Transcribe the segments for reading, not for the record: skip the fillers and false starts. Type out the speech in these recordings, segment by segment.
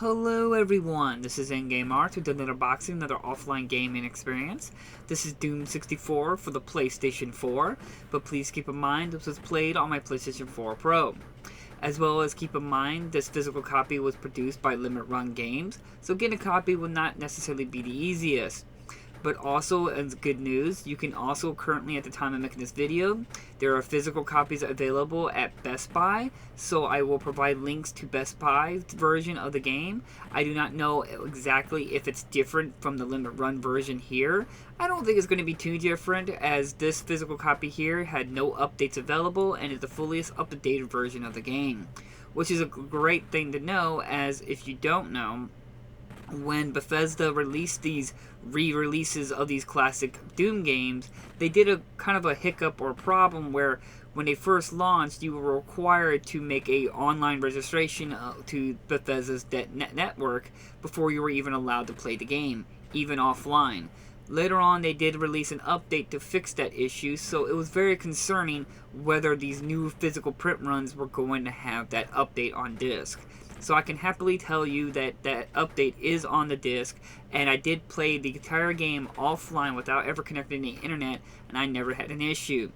Hello everyone, this is Endgame Art with another boxing, another offline gaming experience. This is Doom 64 for the PlayStation 4, but please keep in mind this was played on my PlayStation 4 Pro. As well as keep in mind this physical copy was produced by Limit Run Games, so getting a copy will not necessarily be the easiest. But also, as good news, you can also currently, at the time of making this video, there are physical copies available at Best Buy, so I will provide links to Best Buy's version of the game. I do not know exactly if it's different from the Limit Run version here. I don't think it's going to be too different, as this physical copy here had no updates available and is the fullest up-to-date version of the game. Which is a great thing to know, as if you don't know, when Bethesda released these re-releases of these classic Doom games, they did a kind of a hiccup or problem where when they first launched, you were required to make a online registration to Bethesda's network before you were even allowed to play the game, even offline. Later on, they did release an update to fix that issue, so it was very concerning whether these new physical print runs were going to have that update on disc. So I can happily tell you that that update is on the disc, and I did play the entire game offline without ever connecting to the internet, and I never had an issue.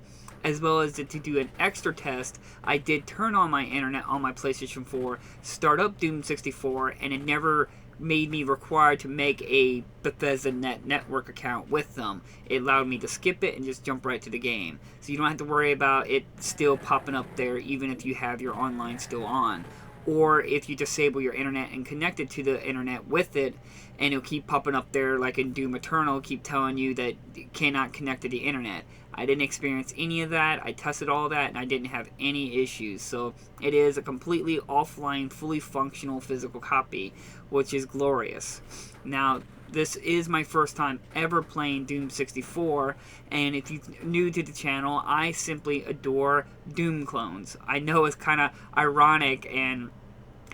As well as to do an extra test, I did turn on my internet on my PlayStation 4, start up Doom 64, and it never made me required to make a Bethesda network account with them. It allowed me to skip it and just jump right to the game. So you don't have to worry about it still popping up there even if you have your online still on. Or if you disable your internet and connect it to the internet with it, and it'll keep popping up there like in Doom Eternal, keep telling you that you cannot connect to the internet. I didn't experience any of that. I tested all that and I didn't have any issues. So it is a completely offline, fully functional physical copy, which is glorious. Now, this is my first time ever playing Doom 64, and if you're new to the channel, I simply adore Doom clones. I know it's kind of ironic and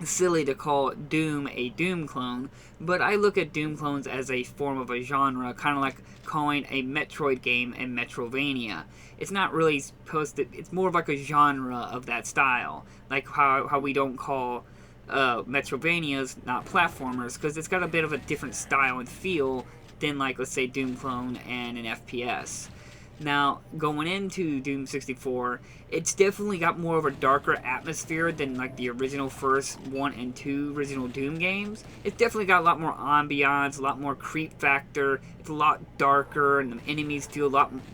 silly to call Doom a Doom clone, but I look at Doom clones as a form of a genre, kind of like calling a Metroid game a Metrovania. It's not really supposed to, it's more of like a genre of that style, like how we don't call Metrovanias not platformers, because it's got a bit of a different style and feel than, like, let's say Doom clone and an FPS. Now, going into Doom 64, it's definitely got more of a darker atmosphere than like the original first 1 and 2 original Doom games. It's definitely got a lot more ambiance, a lot more creep factor. It's a lot darker, and the enemies feel a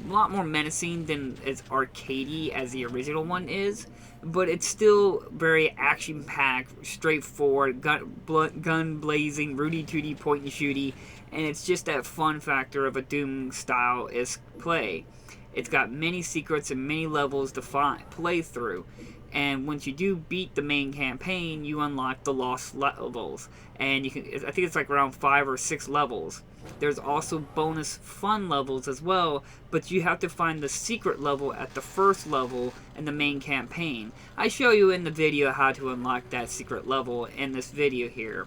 lot more menacing than as arcadey as the original one is. But it's still very action-packed, straightforward, gun blazing, rooty-tooty, point-and-shooty, and it's just that fun factor of a Doom-style-esque play. It's got many secrets and many levels to play through, and once you do beat the main campaign, you unlock the lost levels, and you can, I think it's like around 5 or 6 levels. There's also bonus fun levels as well, but you have to find the secret level at the first level in the main campaign. I show you in the video how to unlock that secret level in this video here.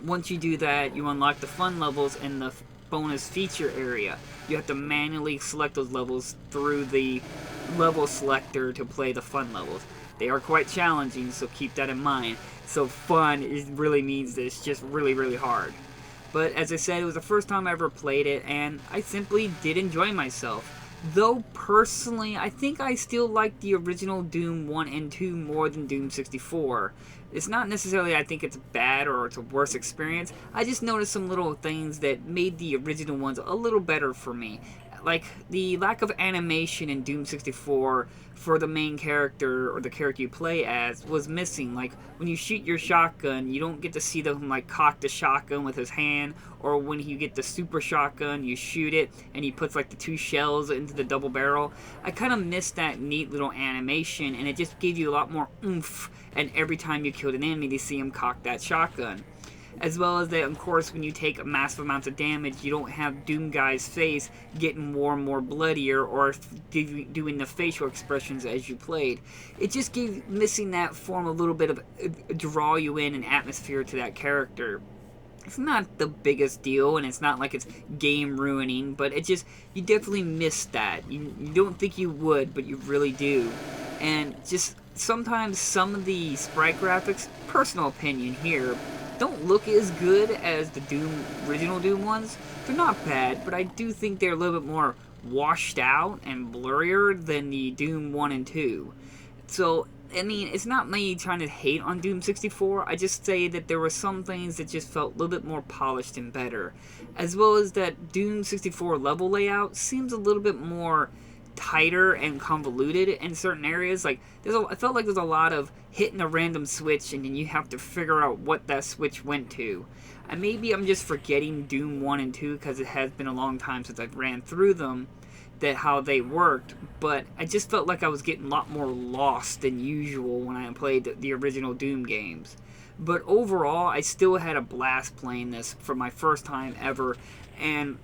Once you do that, you unlock the fun levels in the bonus feature area. You have to manually select those levels through the level selector to play the fun levels. They are quite challenging, so keep that in mind. So fun really means that it's just really, really hard. But as I said, it was the first time I ever played it, and I simply did enjoy myself. Though personally, I think I still like the original Doom 1 and 2 more than Doom 64. It's not necessarily I think it's bad or it's a worse experience. I just noticed some little things that made the original ones a little better for me. Like the lack of animation in Doom 64 for the main character or the character you play as was missing. Like when you shoot your shotgun, you don't get to see them like cock the shotgun with his hand, or when you get the super shotgun, you shoot it and he puts like the 2 shells into the double barrel. I kind of missed that neat little animation, and it just gave you a lot more oomph, and every time you killed an enemy to see him cock that shotgun. As well as that, of course, when you take massive amounts of damage, you don't have Doom Guy's face getting more and more bloodier or doing the facial expressions as you played. It just gave missing that form a little bit of draw you in an atmosphere to that character. It's not the biggest deal, and it's not like it's game ruining, but it just, you definitely miss that. You don't think you would, but you really do. And just sometimes some of the sprite graphics, personal opinion here, don't look as good as the original Doom ones. They're not bad, but I do think they're a little bit more washed out and blurrier than the Doom 1 and 2. So, I mean, it's not me trying to hate on Doom 64, I just say that there were some things that just felt a little bit more polished and better. As well as that Doom 64 level layout seems a little bit more tighter and convoluted in certain areas. Like, I felt like there's a lot of hitting a random switch and then you have to figure out what that switch went to. And maybe I'm just forgetting Doom 1 and 2 because it has been a long time since I've ran through them, that how they worked, but I just felt like I was getting a lot more lost than usual when I played the original Doom games. But overall, I still had a blast playing this for my first time ever, and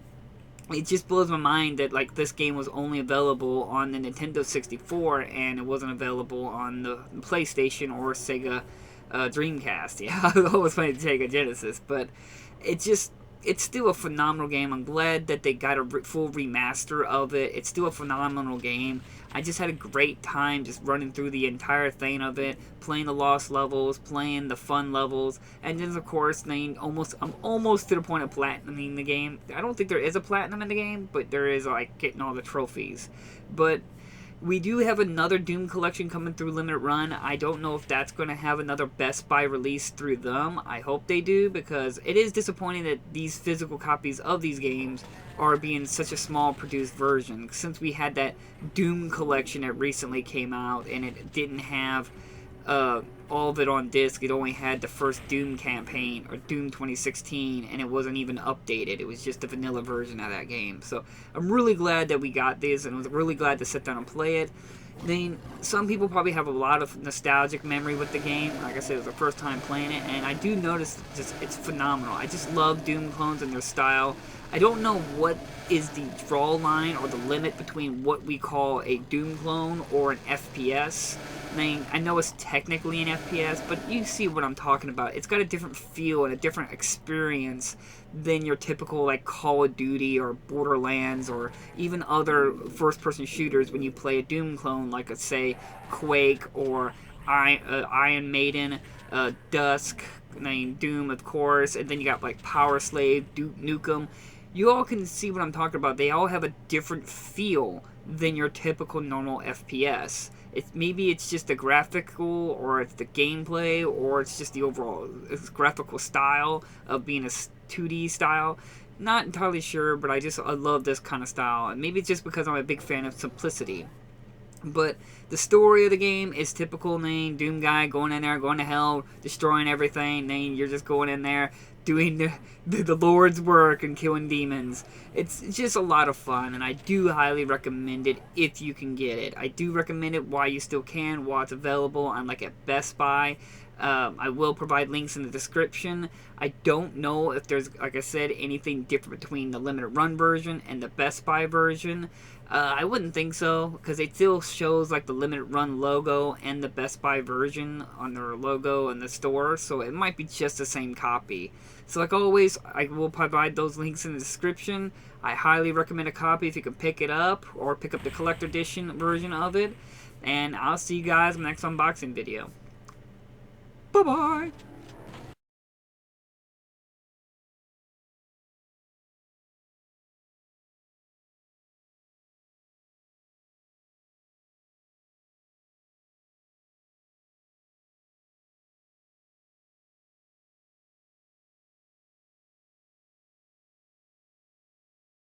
it just blows my mind that like this game was only available on the Nintendo 64 and it wasn't available on the PlayStation or Sega Dreamcast. Yeah, I always played Sega Genesis, but it's still a phenomenal game. I'm glad that they got a full remaster of it. It's still a phenomenal game. I just had a great time just running through the entire thing of it, playing the lost levels, playing the fun levels, and then of course, I'm almost to the point of platinuming the game. I don't think there is a platinum in the game, but there is like getting all the trophies. But we do have another Doom collection coming through Limited Run. I don't know if that's going to have another Best Buy release through them. I hope they do, because it is disappointing that these physical copies of these games are being such a small produced version. Since we had that Doom collection that recently came out and it didn't have all of it on disc, it only had the first Doom campaign, or Doom 2016, and it wasn't even updated. It was just a vanilla version of that game. So I'm really glad that we got this, and I was really glad to sit down and play it. Then some people probably have a lot of nostalgic memory with the game. Like I said, it was the first time playing it, and I do notice it's phenomenal. I just love Doom clones and their style. I don't know what is the draw line or the limit between what we call a Doom clone or an FPS. I know it's technically an FPS, but you see what I'm talking about. It's got a different feel and a different experience than your typical like Call of Duty or Borderlands or even other first-person shooters when you play a Doom clone, like let's say Quake or Iron Maiden, Dusk, Doom of course, and then you got like Power Slave, Duke Nukem. You all can see what I'm talking about. They all have a different feel than your typical normal FPS. Maybe it's just the graphical, or it's the gameplay, or it's just the overall graphical style of being a 2D style. Not entirely sure, but I love this kind of style. And maybe it's just because I'm a big fan of simplicity. But the story of the game is typical Doom guy going in there, going to hell, destroying everything. You're just going in there, doing the Lord's work and killing demons. It's just a lot of fun, and I do highly recommend it if you can get it. I do recommend it while you still can, while it's available on like at Best Buy. I will provide links in the description. I don't know if there's, like I said, anything different between the limited run version and the Best Buy version. I wouldn't think so, because it still shows like the limited run logo and the Best Buy version on their logo in the store, so it might be just the same copy. So like always, I will provide those links in the description. I highly recommend a copy if you can pick it up, or pick up the collector edition version of it. And I'll see you guys in the next unboxing video. Bye-bye!